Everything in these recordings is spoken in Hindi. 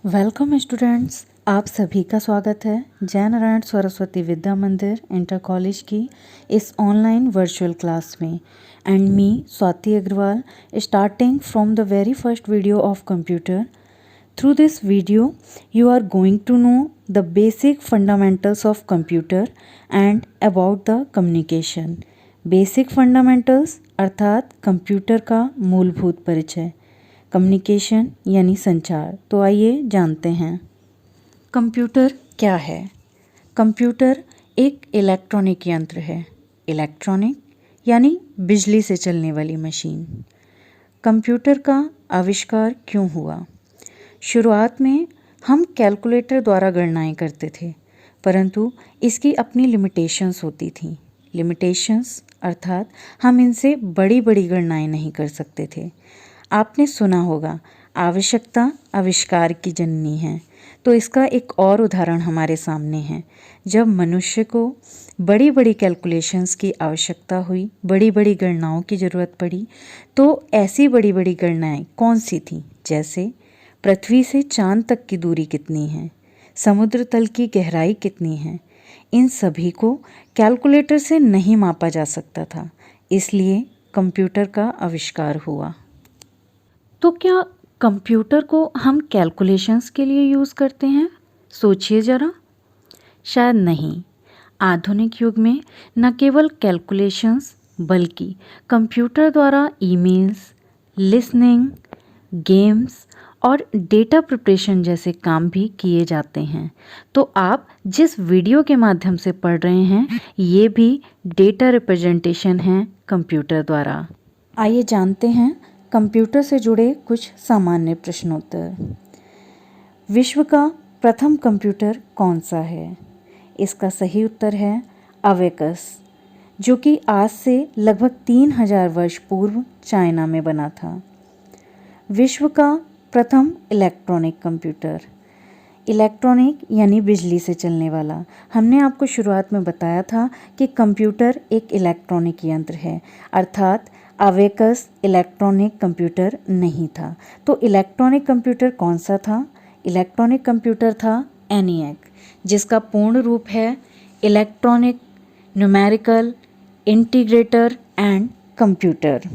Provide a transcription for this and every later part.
वेलकम स्टूडेंट्स, आप सभी का स्वागत है जय नारायण सरस्वती विद्या मंदिर इंटर कॉलेज की इस ऑनलाइन वर्चुअल क्लास में। And me Swati Agrawal starting from the very first video of computer. Through this video you are going to know the basic fundamentals of computer and about the communication। Basic fundamentals अर्थात कंप्यूटर का मूलभूत परिचय, कम्युनिकेशन यानी संचार। तो आइए जानते हैं कंप्यूटर क्या है। कंप्यूटर एक इलेक्ट्रॉनिक यंत्र है। इलेक्ट्रॉनिक यानी बिजली से चलने वाली मशीन। कंप्यूटर का आविष्कार क्यों हुआ? शुरुआत में हम कैलकुलेटर द्वारा गणनाएं करते थे, परंतु इसकी अपनी लिमिटेशंस होती थी। लिमिटेशंस अर्थात हम इनसे बड़ी बड़ी गणनाएं नहीं कर सकते थे। आपने सुना होगा आवश्यकता आविष्कार की जननी है, तो इसका एक और उदाहरण हमारे सामने है। जब मनुष्य को बड़ी बड़ी कैलकुलेशंस की आवश्यकता हुई, बड़ी बड़ी गणनाओं की ज़रूरत पड़ी, तो ऐसी बड़ी बड़ी गणनाएं कौन सी थीं? जैसे पृथ्वी से चांद तक की दूरी कितनी है, समुद्र तल की गहराई कितनी है, इन सभी को कैलकुलेटर से नहीं मापा जा सकता था, इसलिए कंप्यूटर का आविष्कार हुआ। तो क्या कंप्यूटर को हम कैलकुलेशंस के लिए यूज़ करते हैं? सोचिए ज़रा। शायद नहीं। आधुनिक युग में न केवल कैलकुलेशंस बल्कि कंप्यूटर द्वारा ईमेल्स, लिसनिंग, गेम्स और डेटा प्रिपरेशन जैसे काम भी किए जाते हैं। तो आप जिस वीडियो के माध्यम से पढ़ रहे हैं, ये भी डेटा रिप्रेजेंटेशन है कंप्यूटर द्वारा। आइए जानते हैं कंप्यूटर से जुड़े कुछ सामान्य प्रश्नोत्तर। विश्व का प्रथम कंप्यूटर कौन सा है? इसका सही उत्तर है अवेकस, जो कि आज से लगभग 3000 वर्ष पूर्व चाइना में बना था। विश्व का प्रथम इलेक्ट्रॉनिक कंप्यूटर। इलेक्ट्रॉनिक यानी बिजली से चलने वाला। हमने आपको शुरुआत में बताया था कि कंप्यूटर एक इलेक्ट्रॉनिक यंत्र है, अर्थात अवेकस इलेक्ट्रॉनिक कंप्यूटर नहीं था। तो इलेक्ट्रॉनिक कंप्यूटर कौन सा था? इलेक्ट्रॉनिक कंप्यूटर था एनिएक, जिसका पूर्ण रूप है electronic numerical integrator and computer.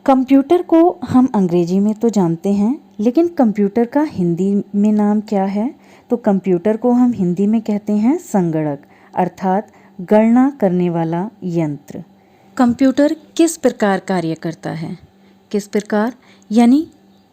Computer को हम अंग्रेजी में तो जानते हैं, लेकिन कंप्यूटर का हिंदी में नाम क्या है? तो कंप्यूटर को हम हिंदी में कहते हैं संगणक, अर्थात गणना करने वाला यंत्र। कंप्यूटर किस प्रकार कार्य करता है? किस प्रकार यानी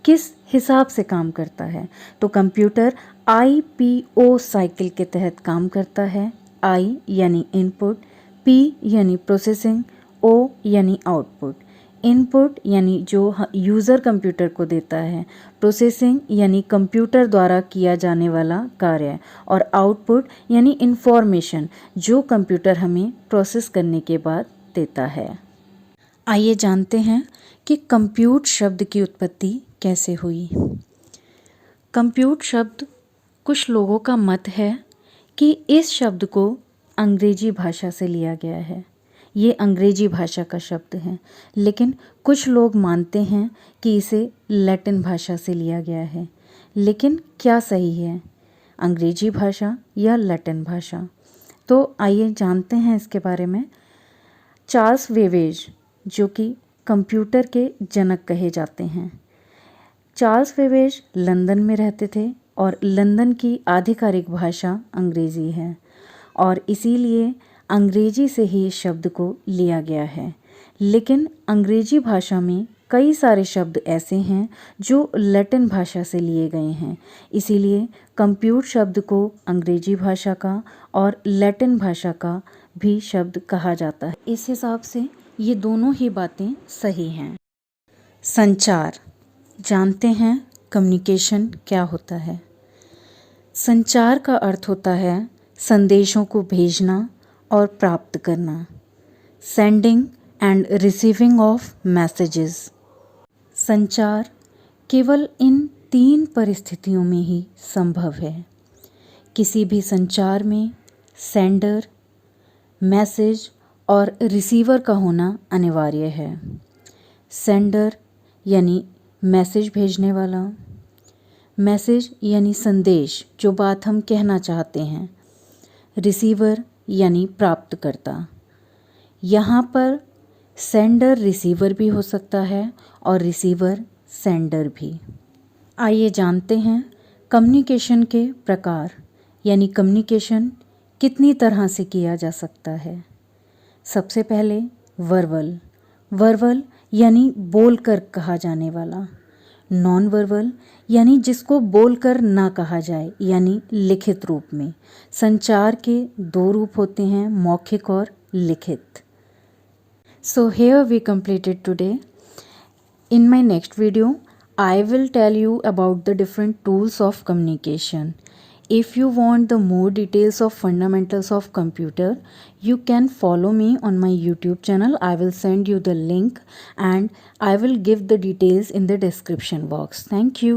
किस हिसाब से काम करता है? तो कंप्यूटर IPO साइकिल के तहत काम करता है। I यानी इनपुट, P यानी प्रोसेसिंग, O यानी आउटपुट। इनपुट यानी जो यूज़र कंप्यूटर को देता है, प्रोसेसिंग यानी कंप्यूटर द्वारा किया जाने वाला कार्य, और आउटपुट यानी इन्फॉर्मेशन जो कंप्यूटर हमें प्रोसेस करने के बाद देता है। आइए जानते हैं कि कंप्यूट शब्द की उत्पत्ति कैसे हुई। कंप्यूट शब्द, कुछ लोगों का मत है कि इस शब्द को अंग्रेजी भाषा से लिया गया है। ये अंग्रेजी भाषा का शब्द है, लेकिन कुछ लोग मानते हैं कि इसे लैटिन भाषा से लिया गया है। लेकिन क्या सही है, अंग्रेजी भाषा या लैटिन भाषा? तो आइए जानते हैं इसके बारे में। चार्ल्स बेबेज, जो कि कंप्यूटर के जनक कहे जाते हैं। चार्ल्स बेबेज लंदन में रहते थे और लंदन की आधिकारिक भाषा अंग्रेज़ी है, और इसीलिए अंग्रेजी से ही इस शब्द को लिया गया है। लेकिन अंग्रेजी भाषा में कई सारे शब्द ऐसे हैं जो लैटिन भाषा से लिए गए हैं, इसीलिए कंप्यूट शब्द को अंग्रेजी भाषा का और लैटिन भाषा का भी शब्द कहा जाता है। इस हिसाब से ये दोनों ही बातें सही हैं। संचार, जानते हैं कम्युनिकेशन क्या होता है? संचार का अर्थ होता है संदेशों को भेजना और प्राप्त करना, sending end receiving of messages. संचार केवल इन 3 परिस्थितियों में ही संभव है। किसी भी संचार में सेंडर, मैसेज और रिसीवर का होना अनिवार्य है। सेंडर यानी मैसेज भेजने वाला, मैसेज यानी संदेश, जो बात हम कहना चाहते हैं। रिसीवर यानी प्राप्तकर्ता। यहाँ पर सेंडर रिसीवर भी हो सकता है और रिसीवर सेंडर भी। आइए जानते हैं कम्युनिकेशन के प्रकार, यानी कम्युनिकेशन कितनी तरह से किया जा सकता है। सबसे पहले वर्बल। वर्बल यानी बोलकर कहा जाने वाला। नॉन वर्बल यानी जिसको बोलकर ना कहा जाए, यानी लिखित रूप में। संचार के दो रूप होते हैं, मौखिक और लिखित। So here we completed today. In my next video, I will tell you about the different tools of communication. If you want the more details of fundamentals of computer, you can follow me on my YouTube channel. I will send you the link and I will give the details in the description box. Thank you.